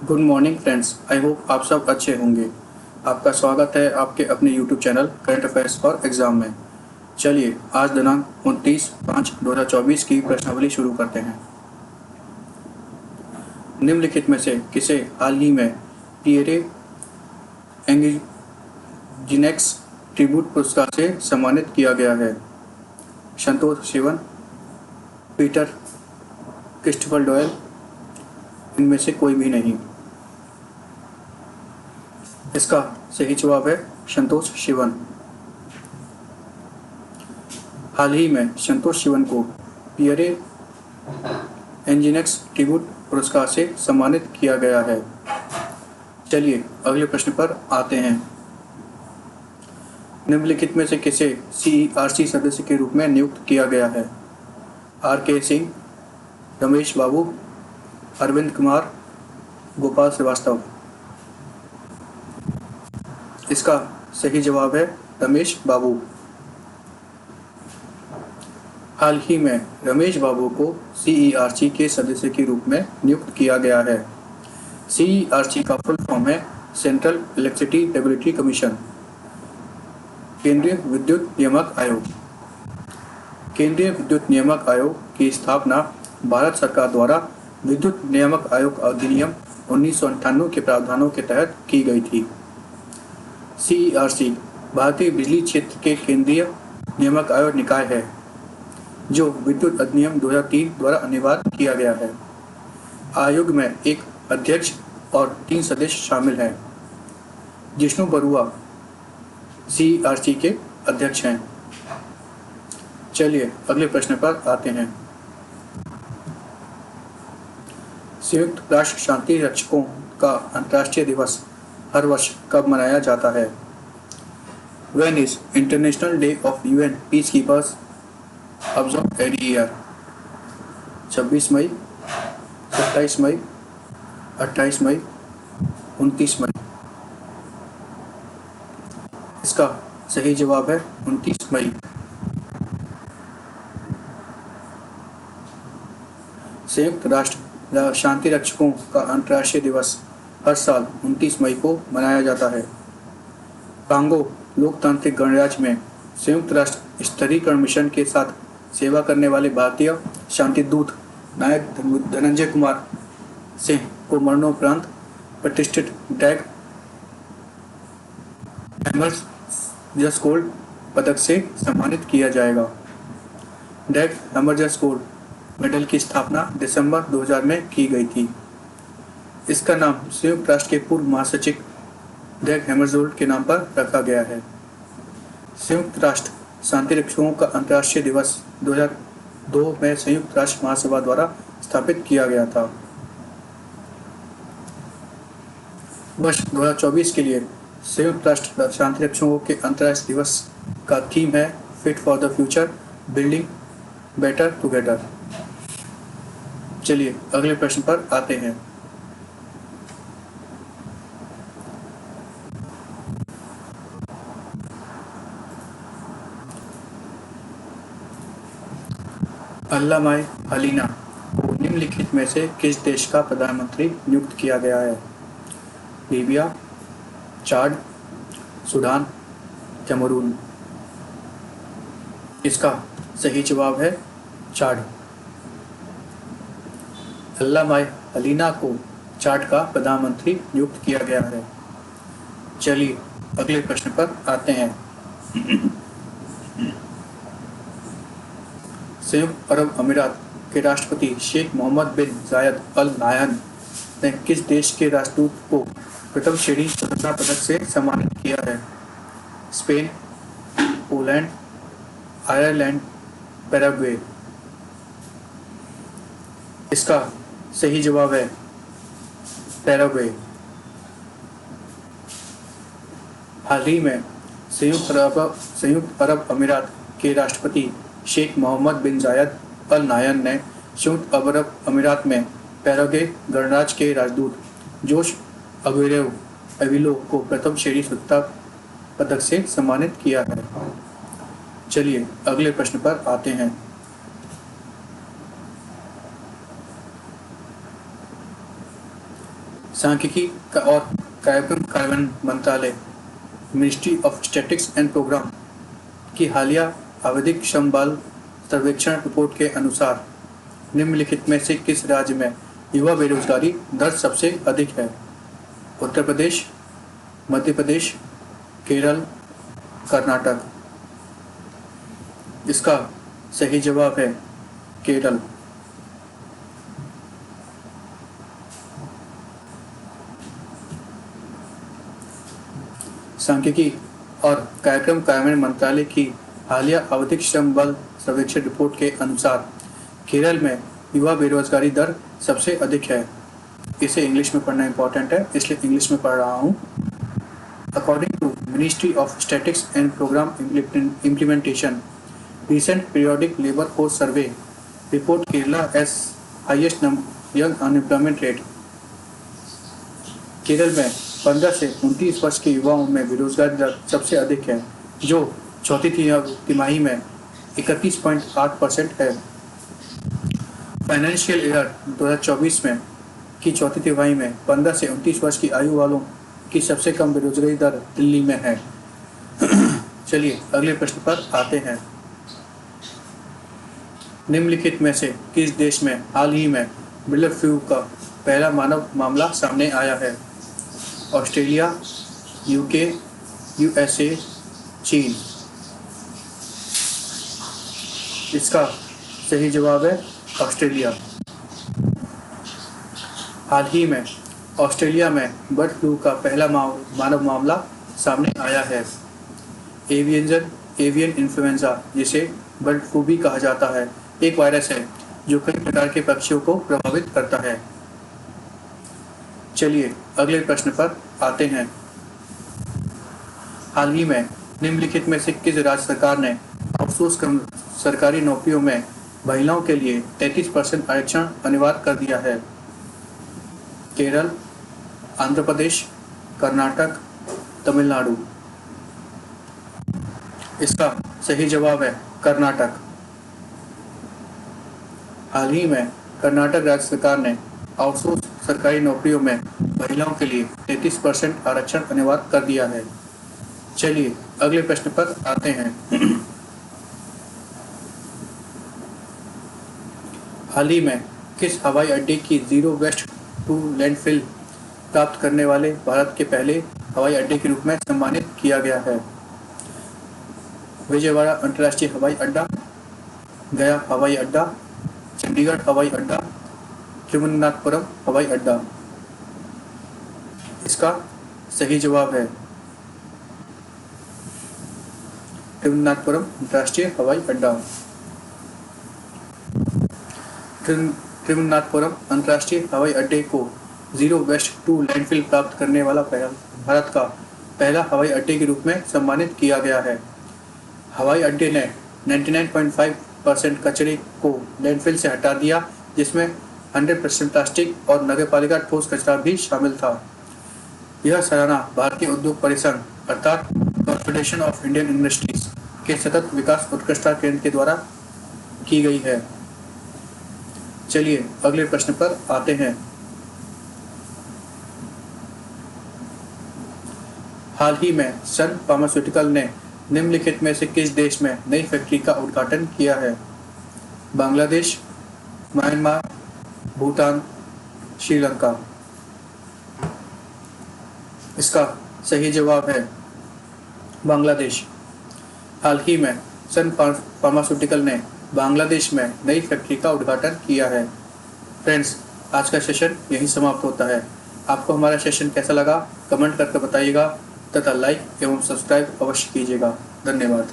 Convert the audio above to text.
Good morning friends. I hope आप सब अच्छे होंगे। आपका स्वागत है आपके अपने YouTube channel current affairs for exam में। चलिए आज दिनांक 29/5/2024 की प्रश्नावली शुरू करते हैं। निम्नलिखित में से किसे हाल ही में पिएरे एंजिनेक्स ट्रिब्यूट पुरस्कार से सम्मानित किया गया है? संतोष शिवन, पीटर क्रिस्टोफर डॉयल, इनमें से कोई भी नहीं। इसका सही जवाब है संतोष शिवन। हाल ही में संतोष शिवन को पिएरे एंजिनेक्स ट्रिब्यूट पुरस्कार से सम्मानित किया गया है। चलिए अगले प्रश्न पर आते हैं। निम्नलिखित में से किसे CERC सदस्य के रूप में नियुक्त किया गया है? RK सिंह, रमेश बाबू, अरविंद कुमार, गोपाल श्रीवास्तव। इसका सही जवाब है रमेश बाबू। हाल ही में रमेश बाबू को CERC के सदस्य के रूप में नियुक्त किया गया है। CERC का फुल फॉर्म है सेंट्रल इलेक्ट्रिसिटी रेगुलेटरी कमीशन, केंद्रीय विद्युत नियामक आयोग। केंद्रीय विद्युत नियामक आयोग की स्थापना भारत सरकार द्वारा विद्युत नियामक आयोग अधिनियम 1998 के प्रावधानों के तहत की गई थी। CERC भारतीय बिजली क्षेत्र के केंद्रीय नियामक आयोग निकाय है जो विद्युत अधिनियम 2003 द्वारा अनिवार्य किया गया है। आयोग में एक अध्यक्ष और 3 सदस्य शामिल हैं। जिष्णु बरुआ CERC के अध्यक्ष हैं। चलिए अगले प्रश्न पर आते हैं। संयुक्त राष्ट्र शांति रक्षकों का अंतर्राष्ट्रीय दिवस हर वर्ष कब मनाया जाता है? When is International Day of UN Peacekeepers observed every year? 26 मई, 27 मई, 28 मई, 29 मई। इसका सही जवाब है 29 मई। संयुक्त राष्ट्र शांति रक्षकों का अंतर्राष्ट्रीय दिवस हर साल 29 मई को मनाया जाता है। कांगो लोकतांत्रिक गणराज्य में संयुक्त राष्ट्र स्तरीकरण मिशन के साथ सेवा करने वाले भारतीय शांति दूत नायक धनंजय कुमार सिंह को मरणोपरांत प्रतिष्ठित डैग हैमरजर्सगोल्ड पदक से सम्मानित किया जाएगा। डैग हैमरजर्सगोल्ड मेडल की स्थापना दिसंबर 2000 में की गई थी। इसका नाम संयुक्त राष्ट्र के पूर्व महासचिव डैग हैमरजोल्ड के नाम पर रखा गया है। संयुक्त राष्ट्र शांति रक्षकों का अंतर्राष्ट्रीय दिवस 2002 में संयुक्त राष्ट्र महासभा द्वारा स्थापित किया गया था। वर्ष 2024 के लिए संयुक्त राष्ट्र शांति रक्षकों के अंतर्राष्ट्रीय दिवस का थीम है fit for the future, building better together. चलिए अगले प्रश्न पर आते हैं। अल्लामा हलीना को निम्नलिखित में से किस देश का प्रधानमंत्री नियुक्त किया गया है? लीबिया, चाड, सूडान, कैमरून। इसका सही जवाब है चाड। अल्लामा हलीना को चाड का प्रधानमंत्री नियुक्त किया गया है। चलिए अगले प्रश्न पर आते हैं। संयुक्त अरब अमीरात के राष्ट्रपति शेख मोहम्मद बिन जायद अल नाहयान ने किस देश के राजदूत को प्रथम श्रेणी स्वतंत्रता पदक से सम्मानित किया है? Spain, Poland, Ireland, Paraguay. इसका सही जवाब है पैराग्वे। हाल ही में संयुक्त अरब अमीरात के राष्ट्रपति शेख मोहम्मद बिन जायद अल नाहयान ने संयुक्त अरब अमीरात में पैराग्वे गणराज्य के राजदूत जोश अविलो को प्रथम श्रेणी स्वतंत्रता पदक से सम्मानित किया है। चलिए अगले प्रश्न पर आते हैं। सांख्यिकी और कार्यक्रम कार्यान्वयन मंत्रालय ministry of statistics and programme की हालिया आवधिक श्रम बल सर्वेक्षण रिपोर्ट के अनुसार निम्नलिखित में से किस राज्य में युवा बेरोजगारी दर सबसे अधिक है? उत्तर प्रदेश, मध्य प्रदेश, केरल, कर्नाटक। इसका सही जवाब है केरल। सांख्यिकी और कार्यक्रम कार्यान्वयन मंत्रालय की हालिया आवधिक श्रम बल सर्वेक्षण रिपोर्ट के अनुसार केरल में युवा बेरोजगारी दर सबसे अधिक है। इसे इंग्लिश में पढ़ना इंपॉर्टेंट है, इसलिए इंग्लिश में पढ़ रहा हूँ। According to ministry of statistics and programme implementation recent periodic labor force survey report Kerala as highest young unemployment rate। Kerala में 15 से 29 वर्ष के युवाओं में बेरोजगारी दर सबसे अधिक है, जो चौथी तिमाही में 31.8% है। फाइनेंशियल ईयर 2024 में की चौथी तिमाही में 15 से 29 वर्ष की आयु वालों की सबसे कम बेरोजगारी दर दिल्ली में है। चलिए अगले प्रश्न पर आते हैं। निम्नलिखित में से किस देश में हाल ही में बर्ड फ्लू का पहला मानव मामला सामने आया है? ऑस्ट्रेलिया, यूके, यूएसए, चीन। इसका सही जवाब है ऑस्ट्रेलिया। हाल ही में ऑस्ट्रेलिया में बर्ड फ्लू का पहला मानव मामला सामने आया है। एवियन इन्फ्लुएंजा, जिसे बर्ड फ्लू भी कहा जाता है, एक वायरस है जो कई प्रकार के पक्षियों को प्रभावित करता है। चलिए अगले प्रश्न पर आते हैं। हाल ही में निम्नलिखित में से किस राज्य सरकार ने आउटसोर्स सरकारी नौकरियों में महिलाओं के लिए 33% आरक्षण अनिवार्य कर दिया है? केरल, आंध्र प्रदेश, कर्नाटक, तमिलनाडु। इसका सही जवाब है कर्नाटक। हाल ही में कर्नाटक राज्य सरकार ने आउटसोर्स सरकारी नौकरियों में महिलाओं के लिए 33% आरक्षण अनिवार्य कर दिया है। चलिए अगले प्रश्न पर आते हैं। हाल ही में किस हवाई अड्डे की जीरो वेस्ट टू लैंडफिल प्राप्त करने वाले भारत के पहले हवाई अड्डे के रूप में सम्मानित किया गया है? विजयवाड़ा अंतर्राष्ट्रीय हवाई अड्डा, गया हवाई अड्डा, चंडीगढ़ हवाई अड्डा, त्रिवेंद्रनाथपुरम हवाई अड्डा। इसका सही जवाब है त्रिवेंद्रनाथपुरम अंतर्राष्ट्रीय हवाई अड्डा। त्रिवेंद्रनाथपुरम अंतर्राष्ट्रीय हवाई अड्डे को जीरो वेस्ट टू लैंडफिल प्राप्त करने वाला भारत का पहला हवाई अड्डे के रूप में सम्मानित किया गया है। हवाई अड्डे ने 99.5% कचरे को लैंडफिल से हटा दिया, जिसमें 100% प्लास्टिक और नगरपालिका ठोस कचरा भी शामिल था। यह सराहना भारतीय उद्योग परिसंघ अर्थात कॉन्फेडरेशन ऑफ इंडियन इंडस्ट्रीज के सतत विकास उत्कृष्टता केंद्र के द्वारा की गई है। चलिए अगले प्रश्न पर आते हैं। हाल ही में सन फार्मास्यूटिकल ने निम्नलिखित में से किस देश में नई फैक्ट्री का उद्घाटन किया है? बांग्लादेश, म्यांमार, भूटान, श्रीलंका। इसका सही जवाब है बांग्लादेश। हाल ही में सन फार्मास्यूटिकल ने बांग्लादेश में नई फैक्ट्री का उद्घाटन किया है। फ्रेंड्स, आज का सेशन यहीं समाप्त होता है। आपको हमारा सेशन कैसा लगा कमेंट करके बताइएगा तथा लाइक एवं सब्सक्राइब अवश्य कीजिएगा। धन्यवाद।